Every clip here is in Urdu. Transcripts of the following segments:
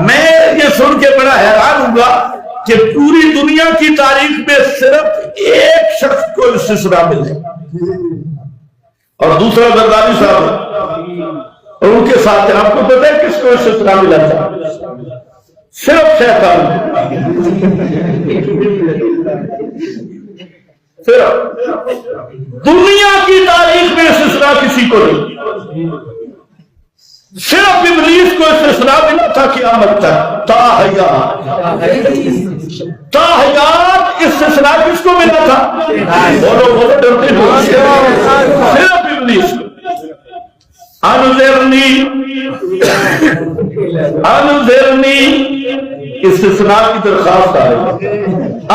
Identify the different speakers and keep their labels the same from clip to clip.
Speaker 1: میں یہ سن کے بڑا حیران ہوں گا کہ پوری دنیا کی تاریخ میں صرف ایک شخص کو استثناء ملے اور دوسرا زرداری صاحب، اور ان کے ساتھ آپ کو پتہ ہے کس کو استثناء ملا تھا؟ صرف شیطان، صرف دنیا کی تاریخ میں استثناء کسی کو نہیں، صرف ابلیس کو استثناء ملا تھا قیامت تک، تا حیات استثناء کس کو ملا تھا؟ بولو بولو ڈرتے ہو، صرف ابلیس کو۔ انذرنی استثناء کی درخواست آئی،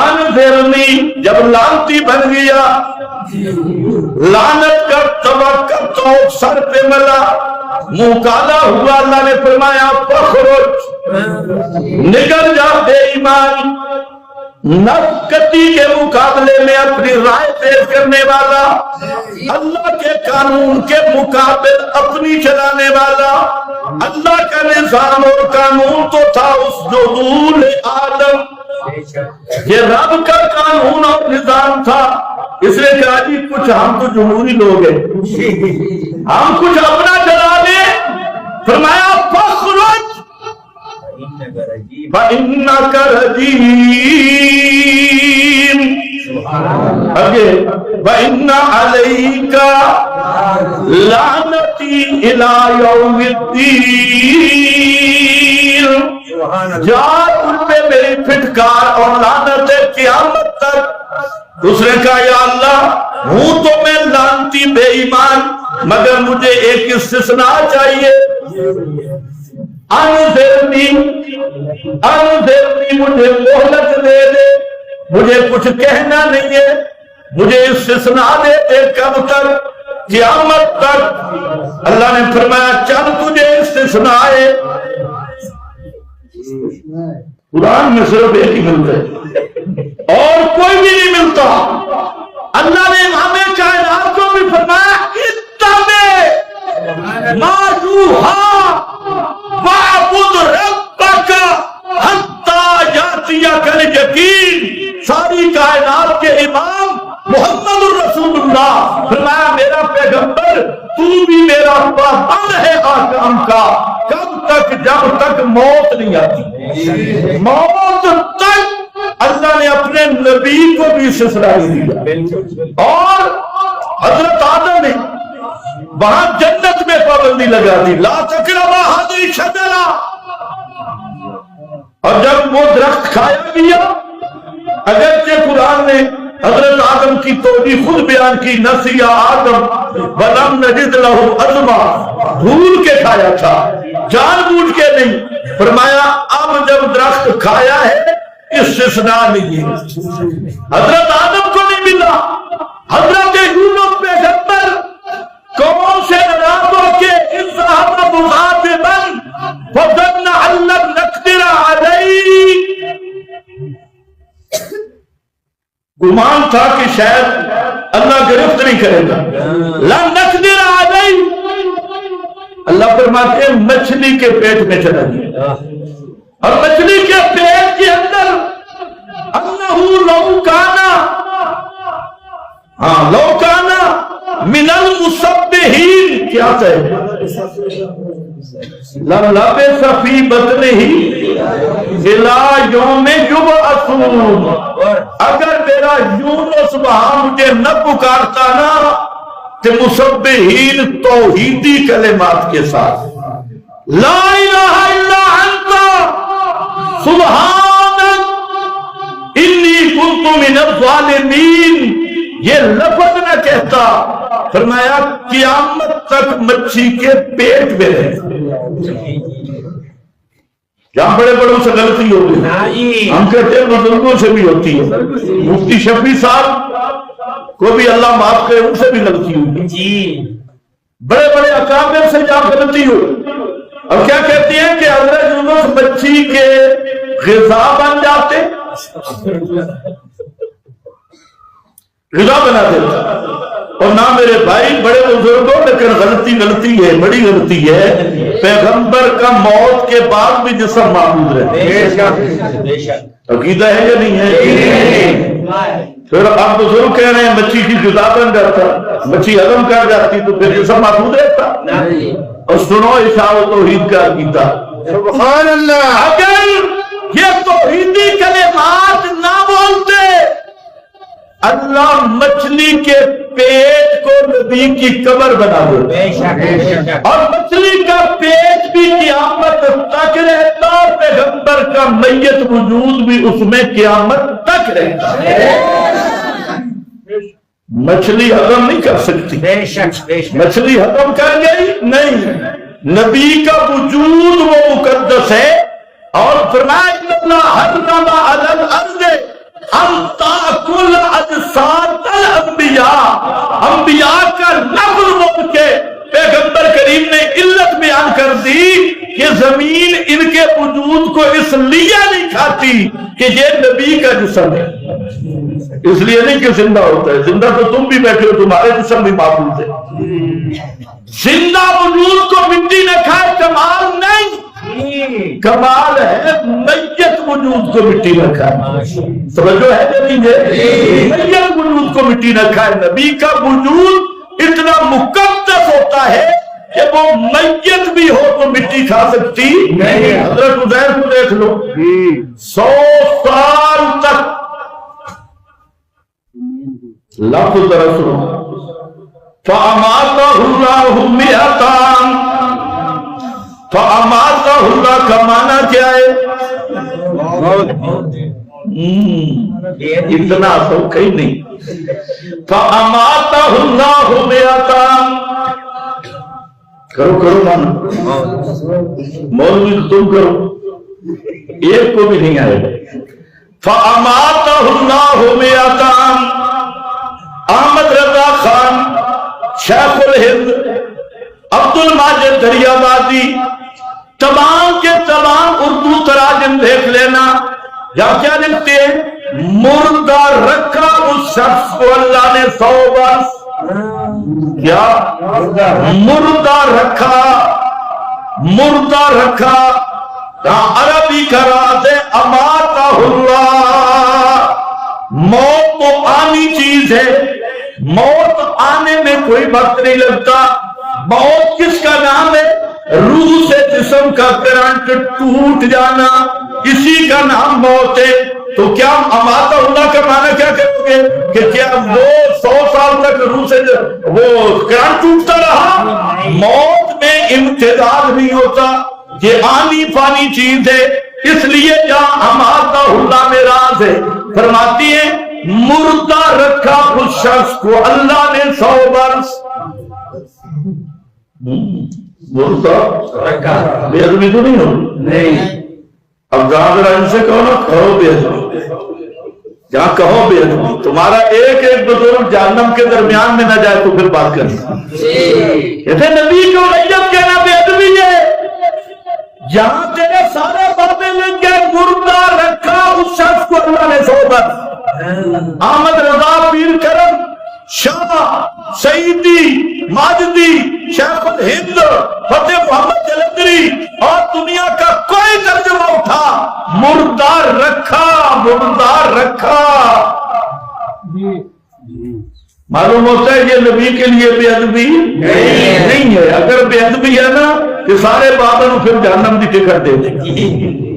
Speaker 1: انذرنی جب لعنتی بن گیا، لعنت کا توقع تو سر پہ ملا، منہ کالا ہوا، اللہ نے فرمایا فخرج، نکل جا بے ایمان، نفقتی کے مقابلے میں اپنی رائے پیش کرنے والا، اللہ کے قانون کے مقابل اپنی چلانے والا۔ اللہ کا نظام اور قانون تو تھا اس جدول آدم، یہ رب کا قانون اور نظام تھا۔ اس نے کہا جی کچھ ہم تو جمہوری لوگ ہیں، ہم کچھ اپنا چلا لیں، فرمایا فخرج فإنک رجیم، آگے وَإِنَّ عَلَيْكَ لَعْنَتِي إِلَىٰ يَوْمِ الدِّينِ، جا ان پہ میری پھٹکار اور لعنت ہے قیامت تک۔ دوسرے کہا یا اللہ ہوں تو میں لعنتی بے ایمان، مگر مجھے ایک استثناء چاہیے، انذرنی مجھے مہلت دے دے، مجھے کچھ کہنا نہیں ہے، مجھے استثناء دے دے، کب تک؟ قیامت تک۔ اللہ نے فرمایا چل تجھے استثناء ہے، قرآن میں صرف ایک ہی ملتا ہے اور کوئی بھی نہیں ملتا۔ اللہ نے ہمیں کائنات کو بھی فرمایا اتبع ما یوحی وَاعْبُدْ رَبَّكَ حَتَّى يَأْتِيَكَ الْيَقِینُ۔ ساری کائنات کے امام محمد الرسول اللہ فرمایا میرا پیغمبر تو بھی میرا پابند ہے احکام کا، کب تک؟ جب تک موت نہیں آتی، موت تک اللہ نے اپنے نبی کو بھی استثناء دیا۔ اور حضرت آدم نے وہاں جنت میں پابندی لگا دی، لا تقربا هذه الشجرة، اور جب وہ درخت کھایا گیا، اگرچہ قرآن نے حضرت آدم کی توبہ خود بیان کی، نسی آدم ولم نجد له عزما، بھول کے کھایا تھا، جان بوجھ کے نہیں۔ فرمایا اب جب درخت کھایا ہے استثناء نہیں ہے، حضرت آدم کو نہیں ملا۔ حضرت یونس پیغمبر کون سے راتوں کے اذهب مغاضبا فظن ان لن نقدر علیہ، گمان تھا کہ شاید اللہ گرفت نہیں کرے گا، لن نقدر علیہ، اللہ فرماتے ہیں مچھلی کے پیٹ میں چلا گیا، اور مچھلی کے پیٹ کے اندر انہو لو کانا من المسبحین، کیا کہے لَلَبِثَ فِي بَطْنِهِ إِلَىٰ يَوْمِ يُبْعَثُونَ، اگر میرا یونس وہاں مجھے نہ پکارتا نا کہ مسبحین توحیدی کلمات کے ساتھ لا الہ الا انت سبحانک انی کنت من الظالمین، یہ لفظ نہ کہتا، فرمایا قیامت تک مچھی کے پیٹ میں رہے۔ جہاں بڑے بڑوں سے غلطی ہوتی ہے، ہم کہتے ہیں بزرگوں سے بھی ہوتی ہے، مفتی شفیع صاحب کو بھی اللہ معاف کرے، ان سے بھی غلطی ہوتی ہے، بڑے بڑے اکابر سے جہاں غلطی ہو، اور کیا کہتے ہیں کہ حضرت یونس مچھی کے غذا بن جاتے، غذا بنا دیتا، اور نہ میرے بھائی بڑے بزرگوں، لیکن غلطی ہے، بڑی غلطی ہے، پیغمبر کا موت کے بعد بھی جسم محفوظ رہے۔ عقیدہ ہے یا نہیں ہے؟ پھر آپ بزرگ کہہ رہے ہیں مچھی کی جدا بن جاتا، مچھی ہضم کر جاتی تو پھر جسم محفوظ رہتا۔ اور سنو عشاء و توحید کا عقیدہ،
Speaker 2: سبحان اللہ،
Speaker 1: اگر یہ توحیدی کلمات نہ بولتے، اللہ مچھلی کے پیٹ کو نبی کی قبر بنا دے، اور مچھلی کا پیٹ بھی قیامت تک رہتا، پیغمبر کا میت وجود بھی اس میں قیامت تک رہتا۔ مچھلی ہضم نہیں کر سکتی، مچھلی ہضم کر گئی نہیں، نبی کا وجود وہ مقدس ہے۔ اور فرمایا ان اللہ حرم علی الارض ان تاکل اجساد الانبیاء، انبیاء کا لفظ بول کے پیغمبر کریم نے علت بیان کر دی کہ زمین ان کے وجود کو اس لیے نہیں کھاتی کہ یہ نبی کا جسم ہے، اس لیے نہیں کہ زندہ ہوتا ہے، زندہ تو تم بھی بیٹھے ہو، تمہارے جسم بھی محفوظ ہے۔ زندہ وجود کو مٹی نہ کھائے کمال نہیں، کمال ہے میت وجود کو مٹی نہ کھائے۔ سمجھو ہے کہ نہیں ہے؟ میت وجود کو مٹی نہ کھائے۔ نبی کا وجود اتنا مقدس ہوتا ہے کہ وہ میت بھی ہو تو مٹی کھا سکتی نہیں۔ حضرت عزیر کو دیکھ لو، 100 سال تک لفظ رسول فَأَمَاتَهُ اللَّهُ مِئَةً، فَأَمَاتَهُ اللَّهُ کا معنی کیا ہے؟ اتنا تو کہیں نہیں۔ فَأَمَاتَهُ اللَّهُ مِئَةً، کرو معنی، مولوی تم کرو، ایک کو بھی نہیں آئے گا۔ فَأَمَاتَهُ اللَّهُ مِئَةً، احمد رضا خان شیخ الہند، عبد الماجد دریابادی، تمام کے تمام اردو تراجم دیکھ لینا، یا کیا لکھتے ہیں؟ مردہ رکھا اس شخص کو اللہ نے 100 برس، کیا مردہ رکھا، مردہ رکھا، عربی کا راز ہے اماتہ اللہ۔ موت تو آنی چیز ہے، موت آنے میں کوئی وقت نہیں لگتا۔ موت کس کا نام ہے؟ روح سے جسم کا کرنٹ ٹوٹ جانا، اسی کا نام موت ہے۔ تو کیا اماتہ اللہ کا معنی کیا کرو گے کہ کیا وہ 100 سال تک روح سے وہ کرنٹ ٹوٹتا رہا؟ موت میں امتداد نہیں ہوتا، یہ آنی پانی چیز ہے۔ اس لیے جہاں اماتہ اللہ میں راز ہے، فرماتی ہے مردہ رکھا اس شخص کو اللہ نے 100 برس، مردہ رکھا، بے ادبی تو نہیں ہو نہیں۔ اب جہاں ذرا ان سے کہو نا کہو بے ادبی، جہاں کہو بے ادبی، تمہارا ایک بزرگ جہنم کے درمیان میں نہ جائے تو پھر بات کرنا۔ کہتے نبی کو غیب کہنا بے ادبی ہے، جہاں تیرے سارے باتیں لکھ گئے مردہ رکھا اس شخص کو اللہ نے 100 برس۔ احمد رضا پیر کرم شاہ سعیدی ماجدی شیخ الہند فتح محمد جلندری اور دنیا کا کوئی ترجمہ اٹھا مردہ رکھا، مردہ رکھا، معلوم ہوتا ہے یہ نبی کے لیے بے ادبی نہیں ہے۔ اگر بے ادبی ہے نا کہ سارے بادل پھر جہنم کی ٹکٹ دے دیں گے۔